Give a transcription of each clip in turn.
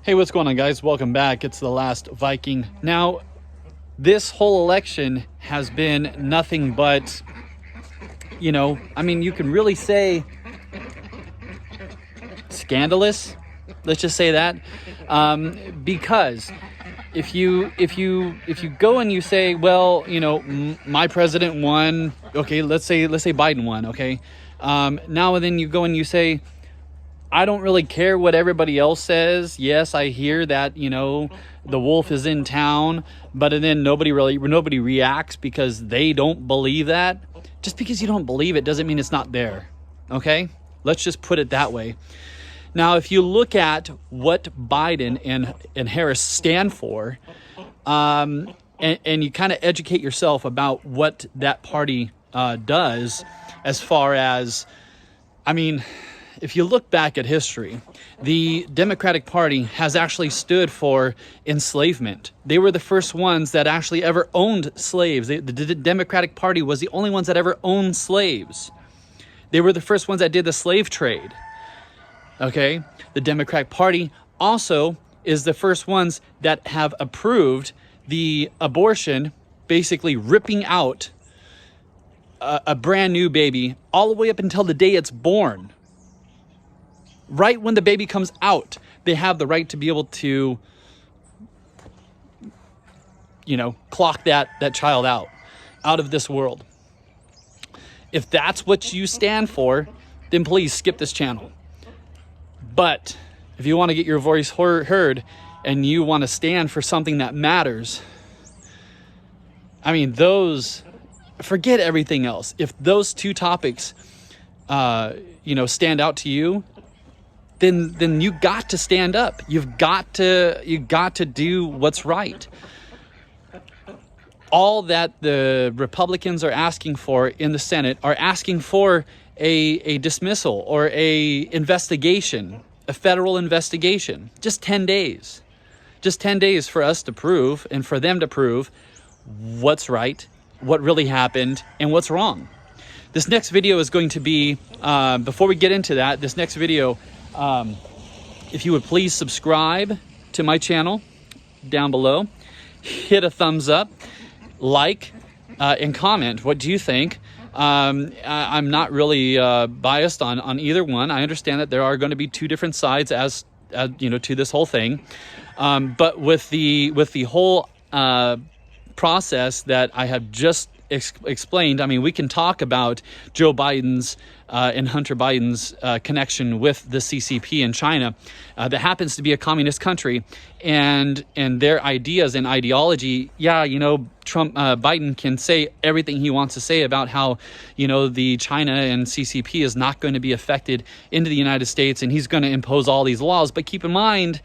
Hey, what's going on, guys? Welcome back. It's the Last Viking. Now, this whole election has been nothing but, you can really say scandalous. Let's just say that, because if you go and you say, well, my president won. Okay, let's say Biden won. Okay, now and then you go and you say, I don't really care what everybody else says. Yes, I hear that, the wolf is in town, but then nobody reacts because they don't believe that. Just because you don't believe it doesn't mean it's not there. Okay? Let's just put it that way. Now, if you look at what Biden and Harris stand for, and you kind of educate yourself about what that party does, as far as, if you look back at history, the Democratic Party has actually stood for enslavement. They were the first ones that actually ever owned slaves. The Democratic Party was the only ones that ever owned slaves. They were the first ones that did the slave trade. Okay? The Democratic Party also is the first ones that have approved the abortion, basically ripping out a brand new baby all the way up until the day it's born. Right when the baby comes out, they have the right to be able to, clock that child out of this world. If that's what you stand for, then please skip this channel. But if you want to get your voice heard and you want to stand for something that matters, forget everything else. If those two topics, stand out to you, then you got to stand up. You got to do what's right. All that the Republicans are asking for in the Senate are asking for a dismissal or a investigation, a federal investigation. Just 10 days. Just 10 days for us to prove and for them to prove what's right, what really happened, and what's wrong. This next video is going to be, before we get into that, this next video, if you would please subscribe to my channel down below, hit a thumbs up, like, and comment. What do you think? I'm not really biased on either one. I understand that there are going to be two different sides as to this whole thing. But with the whole process that I have just explained, we can talk about Joe Biden's and Hunter Biden's connection with the CCP in China that happens to be a communist country, and their ideas and ideology. Yeah, Biden can say everything he wants to say about how, the China and CCP is not going to be affected into the United States, and he's going to impose all these laws. But keep in mind,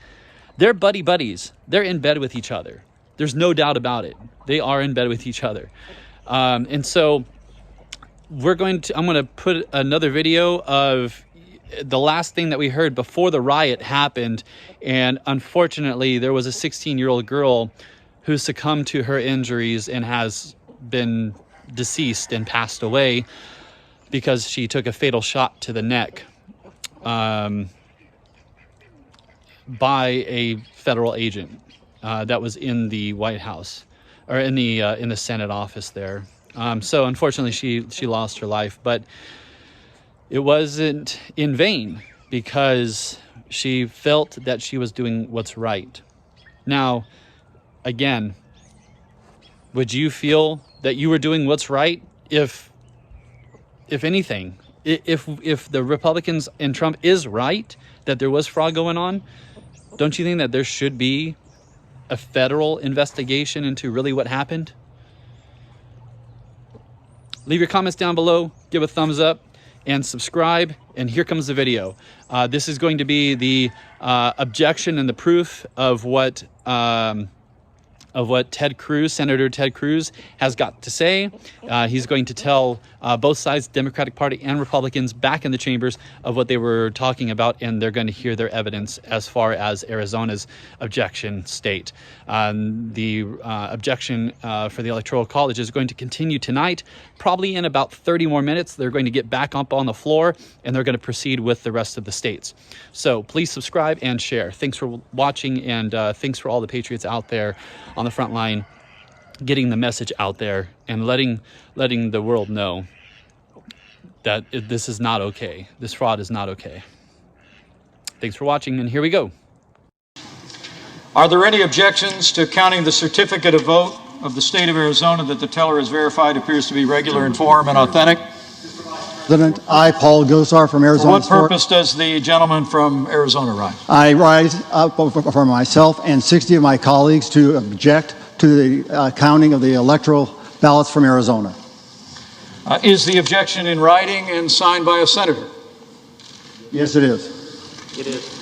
they're buddies. They're in bed with each other. There's no doubt about it. They are in bed with each other. And so I'm going to put another video of the last thing that we heard before the riot happened. And unfortunately, there was a 16-year-old girl who succumbed to her injuries and has been deceased and passed away because she took a fatal shot to the neck by a federal agent that was in the White House, or in the Senate office there. So unfortunately, she lost her life, but it wasn't in vain because she felt that she was doing what's right. Now, again, would you feel that you were doing what's right if anything, if the Republicans and Trump is right that there was fraud going on? Don't you think that there should be a federal investigation into really what happened? Leave your comments down below, give a thumbs up, and subscribe. And here comes the video. This is going to be the objection and the proof of what Senator Ted Cruz has got to say. He's going to tell both sides, Democratic Party and Republicans, back in the chambers of what they were talking about, and they're going to hear their evidence as far as Arizona's objection state. The objection for the Electoral College is going to continue tonight. Probably in about 30 more minutes, they're going to get back up on the floor, and they're going to proceed with the rest of the states. So please subscribe and share. Thanks for watching, and thanks for all the patriots out there on the front line, getting the message out there and letting the world know that this is not okay. This fraud is not okay. Thanks for watching, and here we go. Are there any objections to counting the certificate of vote of the state of Arizona that the teller has verified appears to be regular in form and authentic? President, I, Paul Gosar from Arizona. For what purpose does the gentleman from Arizona rise? I rise up for myself and 60 of my colleagues to object to the counting of the electoral ballots from Arizona. Is the objection in writing and signed by a senator? Yes, it is. It is.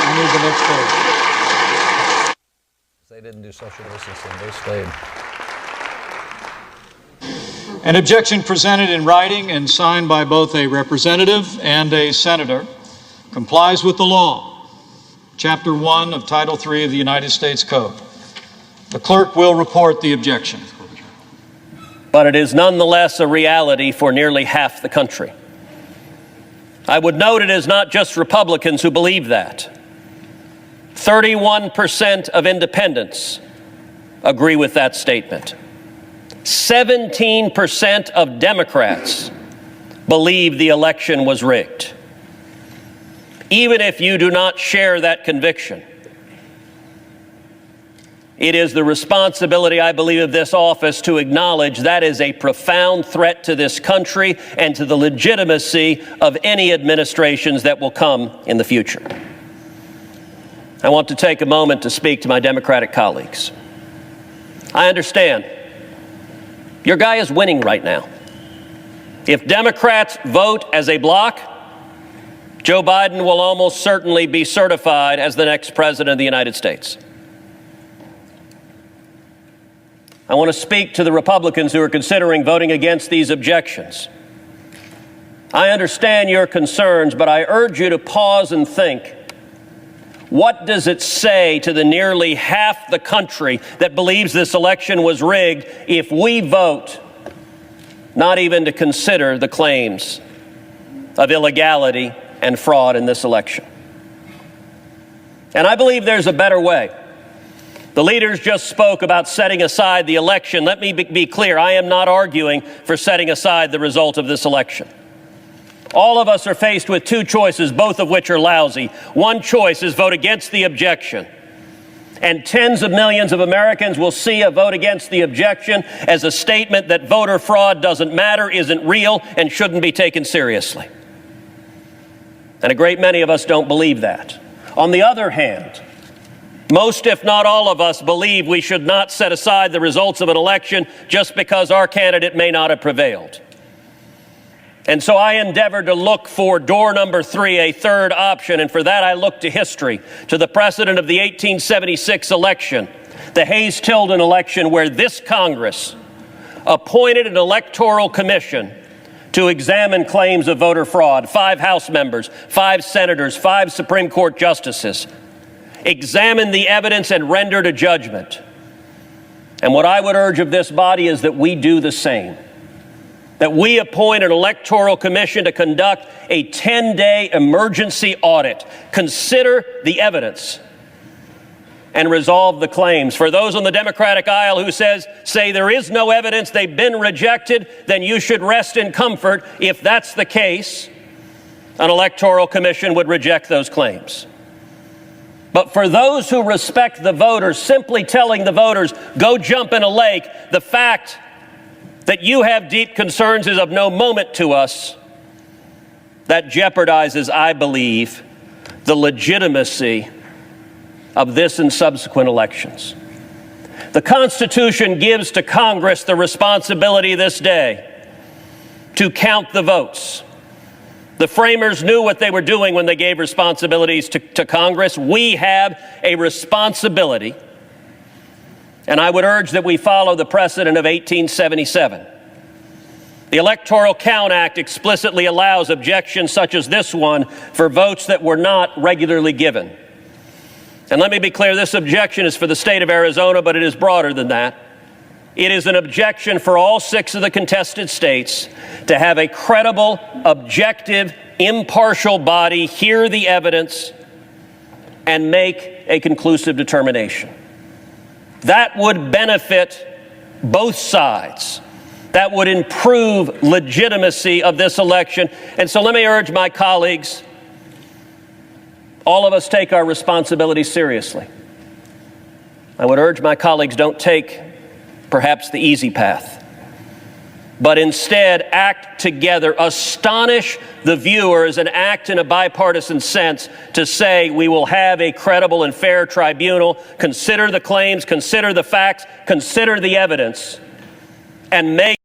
I need the next page. They didn't do social distancing, they stayed. An objection presented in writing and signed by both a representative and a senator complies with the law, Chapter 1 of Title 3 of the United States Code. The clerk will report the objection. But it is nonetheless a reality for nearly half the country. I would note it is not just Republicans who believe that. 31% of independents agree with that statement. 17% of Democrats believe the election was rigged. Even if you do not share that conviction, it is the responsibility, I believe, of this office to acknowledge that is a profound threat to this country and to the legitimacy of any administrations that will come in the future. I want to take a moment to speak to my Democratic colleagues. I understand your guy is winning right now. If Democrats vote as a bloc, Joe Biden will almost certainly be certified as the next president of the United States. I want to speak to the Republicans who are considering voting against these objections. I understand your concerns, but I urge you to pause and think. What does it say to the nearly half the country that believes this election was rigged if we vote not even to consider the claims of illegality and fraud in this election? And I believe there's a better way. The leaders just spoke about setting aside the election. Let me be clear. I am not arguing for setting aside the result of this election. All of us are faced with two choices, both of which are lousy. One choice is vote against the objection. And tens of millions of Americans will see a vote against the objection as a statement that voter fraud doesn't matter, isn't real, and shouldn't be taken seriously. And a great many of us don't believe that. On the other hand, most, if not all of us, believe we should not set aside the results of an election just because our candidate may not have prevailed. And so I endeavored to look for door number 3, a third option, and for that I looked to history, to the precedent of the 1876 election, the Hayes-Tilden election, where this Congress appointed an electoral commission to examine claims of voter fraud. 5 House members, 5 senators, 5 Supreme Court justices examined the evidence and rendered a judgment. And what I would urge of this body is that we do the same. That we appoint an electoral commission to conduct a 10-day emergency audit, consider the evidence, and resolve the claims. For those on the Democratic aisle who say there is no evidence, they've been rejected, then you should rest in comfort. If that's the case, an electoral commission would reject those claims. But for those who respect the voters, simply telling the voters, go jump in a lake, the fact that you have deep concerns is of no moment to us. That jeopardizes, I believe, the legitimacy of this and subsequent elections. The Constitution gives to Congress the responsibility this day to count the votes. The framers knew what they were doing when they gave responsibilities to Congress. We have a responsibility, and I would urge that we follow the precedent of 1877. The Electoral Count Act explicitly allows objections such as this one for votes that were not regularly given. And let me be clear, this objection is for the state of Arizona, but it is broader than that. It is an objection for all 6 of the contested states to have a credible, objective, impartial body hear the evidence and make a conclusive determination. That would benefit both sides. That would improve legitimacy of this election. And so let me urge my colleagues, all of us take our responsibility seriously. I would urge my colleagues, don't take perhaps the easy path, but instead act together, astonish the viewers, and act in a bipartisan sense to say we will have a credible and fair tribunal, consider the claims, consider the facts, consider the evidence, and make